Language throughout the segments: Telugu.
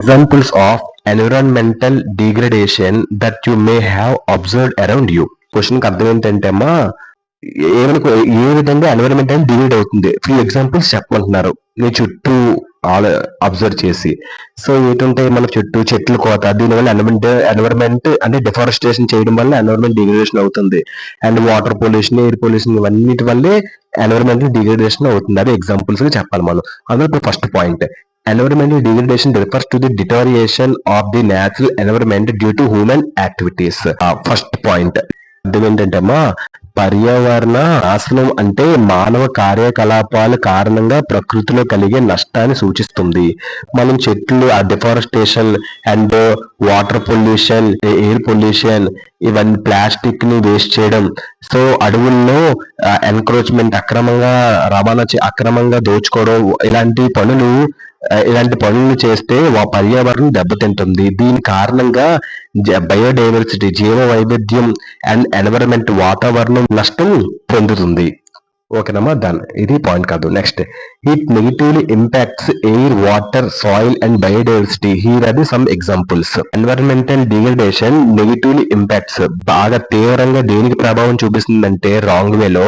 Examples of environmental degradation that you may have observed around you. క్వశ్చన్కి అర్థం ఏంటంటే అమ్మా ఏ విధంగా ఎన్విరాన్మెంట్ అనేది డిగ్రేడ్ అవుతుంది. ఫ్యూ ఎగ్జాంపుల్స్ చెప్పమంటున్నారు నీ చుట్టూ అబ్జర్వ్ చేసి. సో ఏంటంటే మన చుట్టూ చెట్లు కోత, దీనివల్ల ఎన్విరాన్మెంట్ అంటే డిఫారెస్టేషన్ చేయడం వల్ల ఎన్విరాన్మెంట్ డిగ్రేడేషన్ అవుతుంది. And water pollution, air pollution ఇవన్నిటి వల్లే ఎన్విరాన్మెంటల్ డిగ్రేడేషన్ అవుతుంది. అదే ఎగ్జాంపుల్స్ గా చెప్పాలి మనం. అందులో ఇప్పుడు first point, environmental degradation refers to the deterioration of the natural environment due to human activities. First point అర్థం ఏంటంటే అమ్మా పర్యావరణ నాశనం అంటే మానవ కార్యకలాపాల కారణంగా ప్రకృతిలో కలిగే నష్టాన్ని సూచిస్తుంది. మనం చెట్లు, deforestation and water pollution, air pollution, ఇవన్నీ ప్లాస్టిక్ ని వేస్ట్ చేయడం, సో అడవుల్లో ఎన్క్రోచ్మెంట్, అక్రమంగా రవాణా అక్రమంగా దోచుకోవడం, ఇలాంటి పనులు చేస్తే పర్యావరణం దెబ్బతింటుంది. దీని కారణంగా బయోడైవర్సిటీ, జీవ వైవిధ్యం అండ్ ఎన్విరాన్మెంట్, వాతావరణం నష్టం పొందుతుంది. ఓకేనమ్మా, డన్. ఇది పాయింట్ కాదు. Next, it negatively impacts air, water, soil and biodiversity. Here are the some examples. Environmental degradation negatively impacts బాగా తీవ్రంగా దేనికి ప్రభావం చూపిస్తుందంటే రాంగ్ వేలో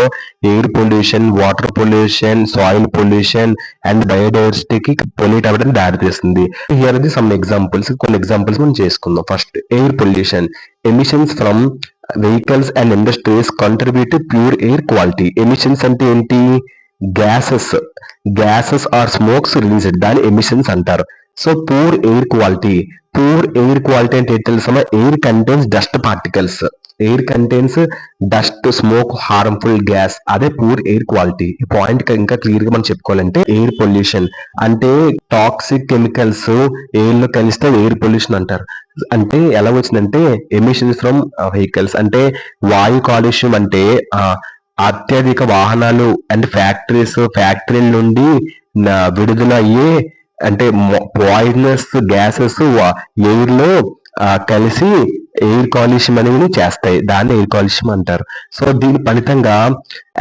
air pollution, water pollution, soil pollution and బయోడైవర్సిటీకి పొల్యూట్ అవ్వడానికి దారితీస్తుంది. Here are the some examples. కొన్ని ఎగ్జాంపుల్స్ మనం చేసుకుందాం. First, air pollution. Emissions from vehicles and industries contribute to pure air quality. Emissions అంటే ఏంటి? గ్యాసెస్ ఆర్ స్మోక్స్ రిలీజ్డ్, దాని ఎమిషన్స్ అంటారు. సో పూర్ ఎయిర్ క్వాలిటీ అంటే తెలుసా? Air contains dust particles, air contains dust, smoke, harmful gas, అదే పూర్ ఎయిర్ క్వాలిటీ. ఈ పాయింట్ ఇంకా క్లియర్ గా మనం చెప్పుకోవాలంటే ఎయిర్ పొల్యూషన్ అంటే టాక్సిక్ కెమికల్స్ ఎయిర్ లో కలిస్తే ఎయిర్ పొల్యూషన్ అంటారు. అంటే ఎలా వచ్చిందంటే ఎమిషన్స్ ఫ్రమ్ వెహికల్స్ అంటే వాయు కాలుష్యం, అంటే అత్యధిక వాహనాలు అండ్ ఫ్యాక్టరీల నుండి విడుదల అయ్యే అంటే పాయిజనస్ గ్యాసెస్ ఎయిర్ లో కలిసి ఎయిర్ కాలుష్యం అనేది చేస్తాయి. దాన్ని ఎయిర్ కాలుష్యం అంటారు. సో దీని ఫలితంగా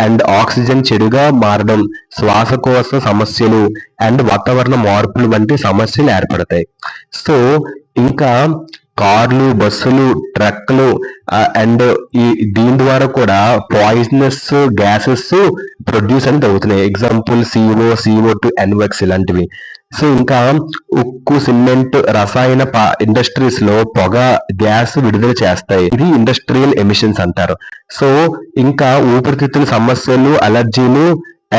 అండ్ ఆక్సిజన్ చెడుగా మారడం, శ్వాసకోశ సమస్యలు అండ్ వాతావరణ మార్పులు వంటి సమస్యలు ఏర్పడతాయి. సో ఇంకా కార్లు, బస్సులు, ట్రక్లు అండ్ దీని ద్వారా కూడా పాయిజనస్ గ్యాసెస్ ప్రొడ్యూస్ అనేది అవుతున్నాయి. ఎగ్జాంపుల్ CO2, NOx ఇలాంటివి. సో ఇంకా ఉక్కు, సిమెంట్, రసాయన ఇండస్ట్రీస్ లో పొగ, గ్యాస్ విడుదల చేస్తాయి. ఇది ఇండస్ట్రియల్ ఎమిషన్స్ అంటారు. సో ఇంకా ఊపిరితిత్తుల సమస్యలు, అలర్జీలు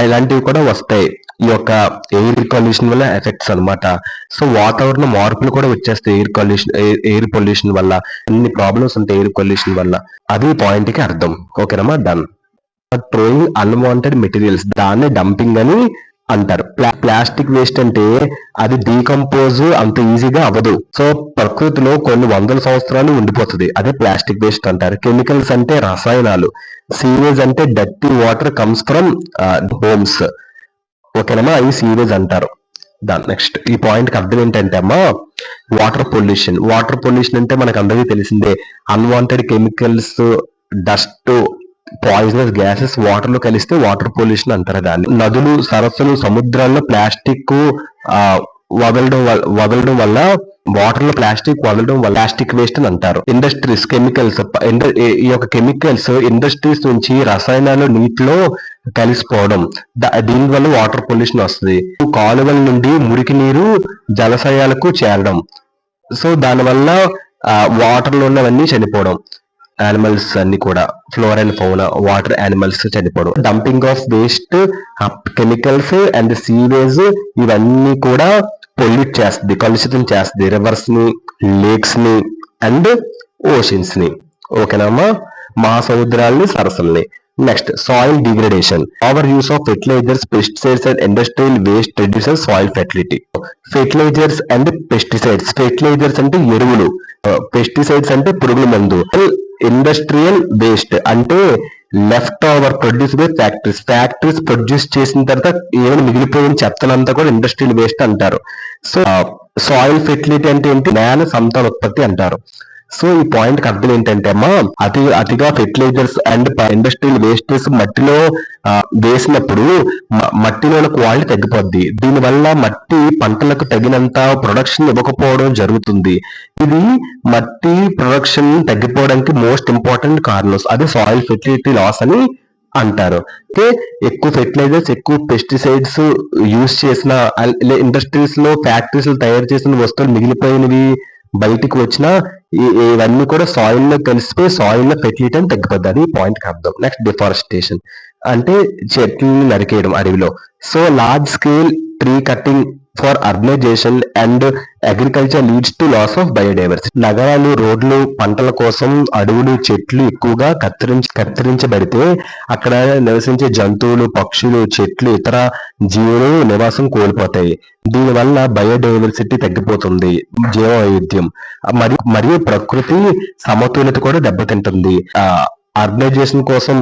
ఇలాంటివి కూడా వస్తాయి ఈ యొక్క ఎయిర్ పొల్యూషన్ వల్ల ఎఫెక్ట్స్ అన్నమాట. సో వాతావరణ మార్పులు కూడా వచ్చేస్తాయి ఎయిర్ పొల్యూషన్ వల్ల. అన్ని ప్రాబ్లమ్స్ ఉంటాయి ఎయిర్ పొల్యూషన్ వల్ల. అది పాయింట్ కి అర్థం. ఓకేనమ్మా, డన్. థ్రోయింగ్ అన్వాంటెడ్ మెటీరియల్స్, దాన్ని డంపింగ్ అని అంటారు. ప్లాస్టిక్ వేస్ట్ అంటే అది డీకంపోజ్ అంత ఈజీగా అవ్వదు. సో ప్రకృతిలో కొన్ని వందల సంవత్సరాలు ఉండిపోతుంది. అదే ప్లాస్టిక్ వేస్ట్ అంటారు. కెమికల్స్ అంటే రసాయనాలు. సీవేజ్ అంటే dirty water comes from homes. ఓకేనమ్మా, అవి సీవేజ్ అంటారు. దాని నెక్స్ట్ ఈ పాయింట్ కి అర్థం ఏంటంటే అమ్మా వాటర్ పొల్యూషన్ అంటే మనకు అందరికీ తెలిసిందే. Unwanted chemicals, dust, poisonous gases water లో కలిస్తే వాటర్ పొల్యూషన్ అంటారు దాన్ని. నదులు, సరస్సులు, సముద్రాల్లో ప్లాస్టిక్ వదలడం వల్ల వాటర్ లో ప్లాస్టిక్ వదలడం వల్ల ప్లాస్టిక్ వేస్ట్ అని అంటారు. ఇండస్ట్రీస్, కెమికల్స్, ఈ యొక్క కెమికల్స్ ఇండస్ట్రీస్ నుంచి రసాయనాలు నీటిలో కలిసిపోవడం, దీని వల్ల వాటర్ పొల్యూషన్ వస్తుంది. కాలువల నుండి మురికి నీరు జలాశయాలకు చేరడం, సో దానివల్ల వాటర్ లో ఉన్నవన్నీ చనిపోవడం, యానిమల్స్ అన్ని కూడా, flora and fauna, water animals చనిపోవడం. Dumping of waste, chemicals and sewage ఇవన్నీ కూడా పొల్యూట్ చేస్తుంది, కలుషితం చేస్తుంది రివర్స్ ని, లేక్స్ ని అండ్ ఓషన్స్ ని. ఓకేనమ్మా, మహాసముద్రాలని, సరస్సుల్ని. Next, soil degradation. Over use of fertilizers, pesticides and industrial waste reduces soil fertility. Fertilizers and pesticides. Fertilizers అంటే ఎరువులు, పెస్టిసైడ్స్ అంటే పురుగుల మందు. ఇండస్ట్రియల్ వేస్ట్ అంటే left over produce by factories produce చేసిన తర్వాత ఏమైనా మిగిలిపోయిన చెత్తనంతా కూడా ఇండస్ట్రియల్ వేస్ట్ అంటారు. సో సాయిల్ ఫెర్టిలిటీ అంటే ఏంటి? నేల సంతానోత్పత్తి అంటారు. సో ఈ పాయింట్ కి అర్థం ఏంటంటే అమ్మా అతిగా ఫెర్టిలైజర్స్ అండ్ ఇండస్ట్రియల్ వేస్టేజ్ మట్టిలో వేసినప్పుడు మట్టిలోని క్వాలిటీ తగ్గిపోద్ది. దీనివల్ల మట్టి పంటలకు తగినంత ప్రొడక్షన్ ఇవ్వకపోవడం జరుగుతుంది. ఇది మట్టి ప్రొడక్షన్ తగ్గిపోవడానికి మోస్ట్ ఇంపార్టెంట్ కారణం. అది సాయిల్ ఫెర్టిలిటీ లాస్ అని అంటారు. అంటే ఎక్కువ ఫెర్టిలైజర్స్, ఎక్కువ పెస్టిసైడ్స్ యూజ్ చేసిన ఇండస్ట్రీస్ లో, ఫ్యాక్టరీస్ లో తయారు చేసిన వస్తువులు మిగిలిపోయినవి బయటికి వచ్చినా ఇవన్నీ కూడా సాయిల్ లో కలిసిపోయి సాయిల్ లో ఫెర్టిలిటీ అని తగ్గిపోద్ది. అది పాయింట్ అర్థం. నెక్స్ట్ డిఫారెస్టేషన్ అంటే చెట్లను నరికేయడం అడవిలో. So large scale tree cutting for urbanisation and agriculture leads to loss of biodiversity. నగరాలు, రోడ్లు, పంటల కోసం అడవులు, చెట్లు ఎక్కువగా కత్తిరించబడితే అక్కడ నివసించే జంతువులు, పక్షులు, చెట్లు, ఇతర జీవులు నివాసం కోల్పోతాయి. దీనివల్ల బయోడైవర్సిటీ తగ్గిపోతుంది, జీవ వైవిధ్యం మరియు ప్రకృతి సమతుల్యత కూడా దెబ్బతింటుంది. అర్బనైజేషన్ కోసం,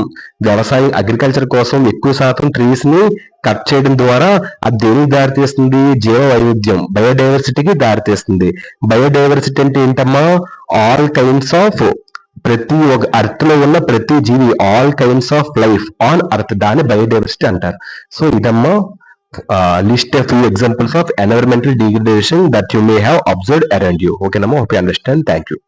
వ్యవసాయం, అగ్రికల్చర్ కోసం ఎక్కువ శాతం ట్రీస్ ని కట్ చేయడం ద్వారా అది దేనికి దారితీస్తుంది? జీవ వైవిధ్యం, బయోడైవర్సిటీకి దారితీస్తుంది. బయోడైవర్సిటీ అంటే ఏంటమ్మా? ఆల్ కైండ్స్ ఆఫ్, ప్రతి ఒక అర్త్ లో ఉన్న ప్రతి జీవి, all kinds of life on earth, దాన్ని బయోడైవర్సిటీ అంటారు. సో ఇదమ్మా list a few examples of environmental degradation that you may have observed around you. ఓకేనమ్మా, hope you understand. Thank you.